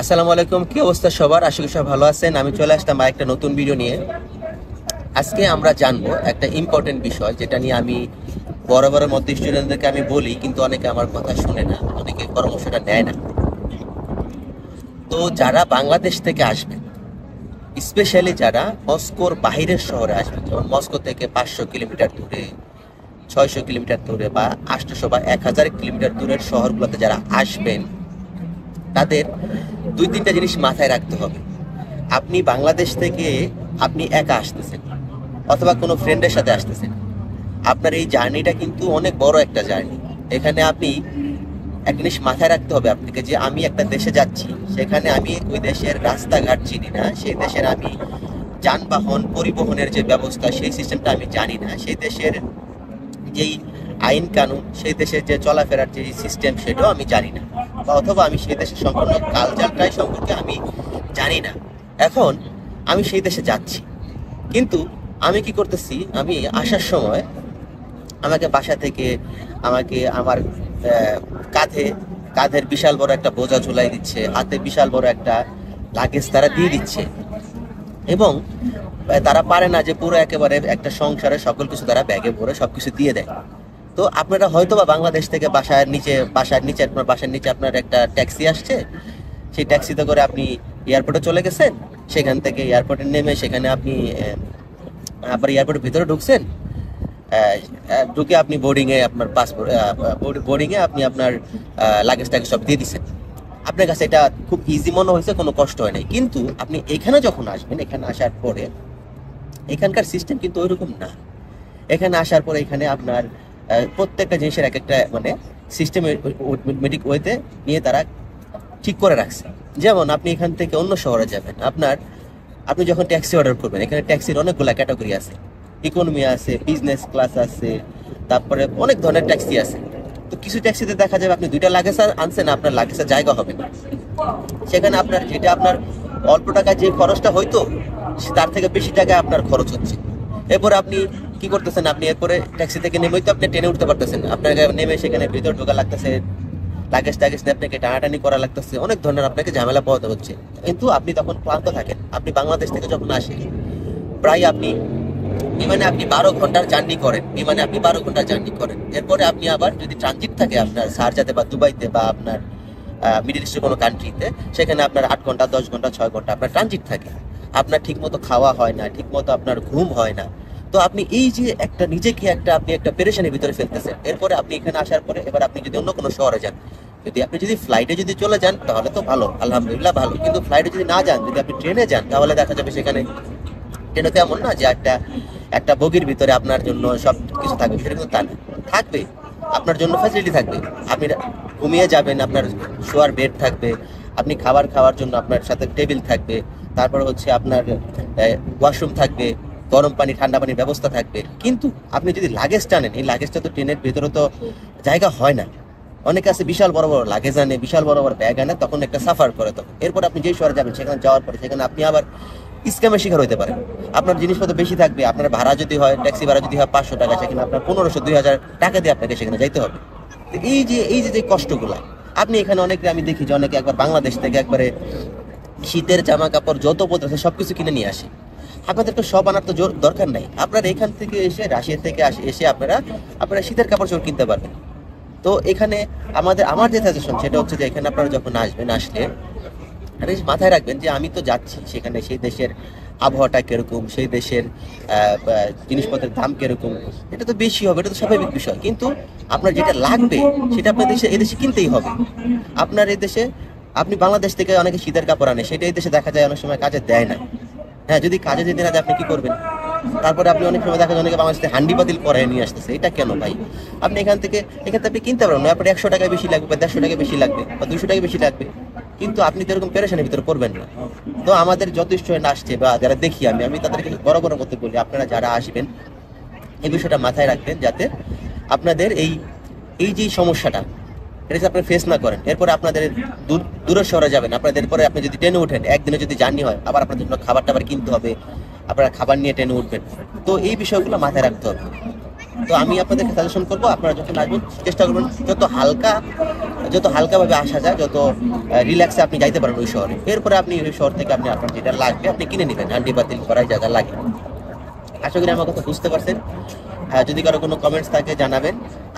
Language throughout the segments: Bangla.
আসসালামু আলাইকুম, কি অবস্থা সবার? আশা করি সবাই ভালো আছেন। আমি চলে আসলাম একটা নতুন ভিডিও নিয়ে। আজকে আমরা জানবো একটা ইম্পর্টেন্ট বিষয়, যেটা নিয়ে আমি বরাবরের মধ্যে স্টুডেন্টদেরকে আমি বলি, কিন্তু অনেকে আমার কথা শুনে না, অনেকে পরামর্শটা নেয় না। তো যারা বাংলাদেশ থেকে আসবেন, স্পেশালি যারা মস্কোর বাহিরের শহরে আসবেন, যেমন মস্কো থেকে 500 কিলোমিটার দূরে, 600 কিলোমিটার দূরে বা 800 বা 1000 কিলোমিটার দূরের শহরগুলোতে যারা আসবেন, তাদের দুই তিনটা জিনিস মাথায় রাখতে হবে। আপনি বাংলাদেশ থেকে আপনি একা আসতেছেন অথবা কোনো ফ্রেন্ডের সাথে আসতেছেন। আপনার এই জার্নিটা কিন্তু অনেক বড় একটা জার্নি। এখানে আপনি একটা জিনিস মাথায় রাখতে হবে আপনাকে, যে আমি একটা দেশে যাচ্ছি, সেখানে আমি ওই দেশের রাস্তাঘাট চিনি না, সেই দেশের আমি যানবাহন পরিবহনের যে ব্যবস্থা সেই সিস্টেমটা আমি জানি না, সেই দেশের যেই আইন কানুন, সেই দেশের যে চলাফেরার যে সিস্টেম সেটাও আমি জানি না, বা অথবা আমি সেই দেশের সম্পূর্ণ কালচারটাই সম্পর্কে আমি জানি না। এখন আমি সেই দেশে যাচ্ছি, কিন্তু আমি কি করতেছি, আমি আসার সময় আমাকে বাসা থেকে আমার কাঁধে কাঁধের বিশাল বড় একটা বোঝা ঝুলাই দিচ্ছে, হাতে বিশাল বড় একটা লাগেজ তারা দিয়ে দিচ্ছে, এবং তারা পারে না যে পুরো একেবারে একটা সংসারে সকল কিছু তারা ব্যাগে ভরে সবকিছু দিয়ে দেয়। তো আপনারা হয়তো বা বাংলাদেশ থেকে বাসার নিচে আপনার একটা ট্যাক্সি আসছে, সেই ট্যাক্সিতে করে আপনি এয়ারপোর্টে চলে গেছেন, সেখান থেকে এয়ারপোর্টে নেমে সেখানে আপনি আবার এয়ারপোর্টের ভিতরে ঢুকছেন, ঢুকে আপনি বোর্ডিংয়ে আপনার পাসপোর্ট বোর্ডিংয়ে আপনি আপনার লাগেজটাকে সব দিয়ে দিচ্ছেন। আপনার কাছে এটা খুব ইজি মনে হয়েছে, কোনো কষ্ট হয় নাই। কিন্তু আপনি এখানে যখন আসবেন, এখানে আসার পরে এখানকার সিস্টেম কিন্তু ওইরকম না। এখানে আসার পরে এখানে আপনার প্রত্যেকটা জিনিসের এক একটা মানে সিস্টেমেটিক ওয়েতে নিয়ে তারা ঠিক করে রাখছে। যেমন আপনি এখান থেকে অন্য শহরে যাবেন, আপনি যখন ট্যাক্সি অর্ডার করবেন, এখানে ট্যাক্সির অনেকগুলো ক্যাটাগরি আছে, ইকোনমি আছে, বিজনেস ক্লাস আছে, তারপরে অনেক ধরনের ট্যাক্সি আছে। তো কিছু ট্যাক্সিতে দেখা যাবে আপনি 2টা লাগেজ আনছেন, আপনার লাগেজের জায়গা হবে না, সেখানে আপনার অল্প টাকায় যে খরচটা হয়তো তার থেকে বেশি টাকায় আপনার খরচ হচ্ছে। এরপরে আপনি কি করতেছেন, আপনি এরপরে ট্যাক্সি থেকে নেমেই তো আপনি ট্রেনে উঠতে পারতেছেন, আপনাকে নেমে সেখানে ভিতর ঢোকা লাগতেছে, লাগেজ নিয়ে আপনাকে টানাটানি করা লাগতেছে, অনেক ধরনের আপনাকে ঝামেলা পোহাতে হচ্ছে। কিন্তু আপনি তখন ক্লান্ত থাকেন। আপনি বাংলাদেশ থেকে যখন আসেন, প্রায় আপনি 12 ঘন্টার জার্নি করেন, আপনি 12 ঘন্টার জার্নি করেন। এরপরে আপনি আবার যদি ট্রানজিট থাকে আপনার শারজাতে বা দুবাইতে বা আপনার মিডল ইস্টের কোনো কান্ট্রিতে, সেখানে আপনার 8 ঘন্টা, 10 ঘন্টা, 6 ঘন্টা আপনার ট্রানজিট থাকে। আপনার ঠিক মতো খাওয়া হয় না, ঠিক মতো আপনার ঘুম হয় না। তো আপনি এই যে আপনি একটা পেরেশানির ভিতরে ফেলতেছেন। এরপরে আপনি এখানে আসার পরে এবার আপনি যদি অন্য কোনো শহরে যান, আপনি ফ্লাইটে চলে যান, তাহলে তো ভালো, আলহামদুলিল্লাহ ভালো। কিন্তু ফ্লাইটে যদি না যান, যদি আপনি ট্রেনে যান, তাহলে দেখা যাবে সেখানে ট্রেনে তো এমন না যে একটা বগির ভিতরে আপনার জন্য সব কিছু থাকবে, সেটা কিন্তু তা না। থাকবে, আপনার জন্য ফ্যাসিলিটি থাকবে, আপনি ঘুমিয়ে যাবেন, আপনার শোয়ার বেড থাকবে, আপনি খাবার খাওয়ার জন্য আপনার সাথে টেবিল থাকবে, তারপর হচ্ছে আপনার ওয়াশরুম থাকবে, গরম পানি ঠান্ডা পানির ব্যবস্থা থাকবে। কিন্তু আপনি যদি লাগেজ টানেন, এই লাগেজটা তো ট্রেনের ভেতরে তো জায়গা হয় না। অনেকে আছে বিশাল বড় বড় লাগেজ আনে, বিশাল বড় বড় ব্যাগ আনে, তখন একটা সাফার করে। তখন এরপর আপনি যেই শহরে যাবেন, সেখানে যাওয়ার পরে সেখানে আপনি আবার স্ক্যামের শিকার হতে পারেন। আপনার জিনিসপত্র বেশি থাকবে, আপনার ভাড়া যদি হয়, ট্যাক্সি ভাড়া যদি হয় 500 টাকা, সেখানে আপনার 1500-2000 টাকা দিয়ে আপনাকে সেখানে যাইতে হবে। এই যে কষ্টগুলা আপনি এখানে আমি দেখি যে অনেকে একবার বাংলাদেশ থেকে একবারে শীতের জামা কাপড় যত পড়তেছে সবকিছু কিনে নিয়ে আসে। আপনাদের তো সব আনার তো দরকার নাই। আপনারা এখান থেকে এসে, রাশিয়া থেকে এসে আপনারা শীতের কাপড় চোপড় কিনতে পারবেন। তো এখানে আমার যে সাজেশন সেটা হচ্ছে যে, এখানে আপনারা যখন আসলে মাথায় রাখবেন যে আমি তো যাচ্ছি সেখানে, সেই দেশের আবহাওয়াটা কিরকম, সেই দেশের জিনিসপত্রের দাম কিরকম, এটা তো বেশি হবে, এটা তো স্বাভাবিক বিষয়। কিন্তু আপনার যেটা লাগবে সেটা আপনার এদেশে কিনতেই হবে। আপনার এই দেশে আপনি বাংলাদেশ থেকে অনেকে শীতের কাপড় আনে, সেটা এই দেশে দেখা যায় অনেক সময় কাজে দেয় না। হ্যাঁ, যদি কাজে যেতে না দেয় আপনি কি করবেন? তারপরে আপনি অনেক সময় দেখা যায় অনেকে বাংলাদেশ থেকে হান্ডি পাতিল করে নিয়ে আসতেছে। এটা কেন ভাই? আপনি এখান থেকে আপনি কিনতে পারবেন না, আপনার 100 টাকা বেশি লাগবে, বা 150 টাকা বেশি লাগবে, বা 200 টাকা বেশি লাগবে, কিন্তু আপনি তো এরকম পেরেশানির ভিতরে পড়বেন না। তো আমাদের যত স্টুডেন্ট আসছে বা যারা দেখি আমি তাদেরকে বড় মধ্যে বলি, আপনারা যারা আসবেন এই বিষয়টা মাথায় রাখবেন, যাতে আপনাদের এই যে সমস্যাটা এটা আপনি ফেস না করেন। এরপরে আপনাদের দূরের শহরে যাবেন, আপনাদের পরে আপনি যদি ট্রেনে উঠেন, একদিনে যদি জার্নি হয়, আবার আপনাদের জন্য খাবার টাবার কিনতে হবে, আপনারা খাবার নিয়ে ট্রেনে উঠবেন। তো এই বিষয়গুলো মাথায় রাখতে হবে। তো আমি আপনাদেরকে সাজেশন করবো, আপনারা যখন আসবেন চেষ্টা করবেন যত হালকাভাবে আসা যায়, যত রিল্যাক্সে আপনি যাইতে পারেন ওই শহরে। এরপরে আপনি ওই শহর থেকে আপনি আপনার যেটা লাগবে আপনি কিনে নেবেন, হান্ডি বাতিল করার জায়গা লাগে। আশা করি আমার কথা বুঝতে পারছেন। যদি কারো কোনো কমেন্টস থাকে জানাবেন।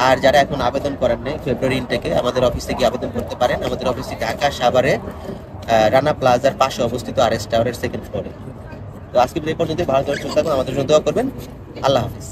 আর যারা এখন আবেদন করেন নাই ফেব্রুয়ারি ইনটেকে, আমাদের অফিসে গিয়ে আবেদন করতে পারেন। আমাদের অফিসটি ঢাকা সাভারে রানা প্লাজার পাশে অবস্থিত আর এস টাওয়ারের সেকেন্ড ফ্লোরে। তো আজকে এই পর্যন্ত, ভালো থাকুন, আমাদের জন্য দোয়া করবেন। আল্লাহ হাফিজ।